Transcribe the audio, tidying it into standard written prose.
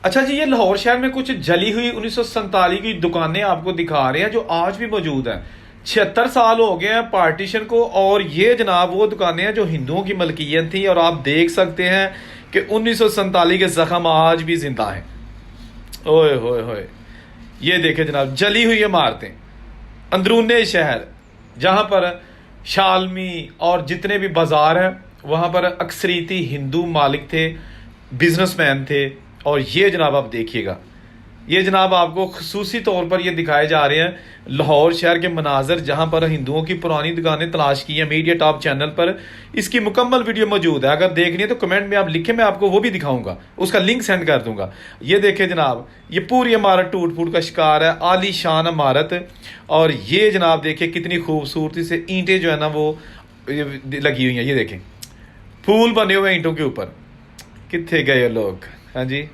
अच्छा जी, ये लाहौर शहर में कुछ जली हुई 1947 की दुकानें आपको दिखा रहे हैं जो आज भी मौजूद हैं। 76 साल हो गए हैं पार्टीशन को, और ये जनाब वो दुकानें हैं जो हिंदुओं की मलकियत थी, और आप देख सकते हैं कि 1947 के जख्म आज भी जिंदा हैं। ओए होए होए, ये देखे जनाब जली हुई इमारतें अंदरूने शहर, जहां पर शालमी और जितने भी बाजार हैं वहां पर अक्सरीती हिंदू मालिक थे, बिजनेसमैन थे। और ये जनाब आप देखिएगा, ये जनाब आपको खसूसी तौर पर ये दिखाए जा रहे हैं लाहौर शहर के मनाजर, जहां पर हिंदुओं की पुरानी दुकानें तलाश की हैं। मीडिया टॉप चैनल पर इसकी मुकम्मल वीडियो मौजूद है, अगर देखनी है तो कमेंट में आप लिखें, मैं आपको वो भी दिखाऊंगा, उसका लिंक सेंड कर दूंगा। ये देखें जनाब, ये पूरी इमारत टूट फूट का शिकार है, आली शान इमारत। और ये जनाब देखिए कितनी खूबसूरती से ईंटें जो है ना वो लगी हुई हैं। ये देखें फूल बने हुए ईंटों के ऊपर। कितने गए लोग, हाँ जी।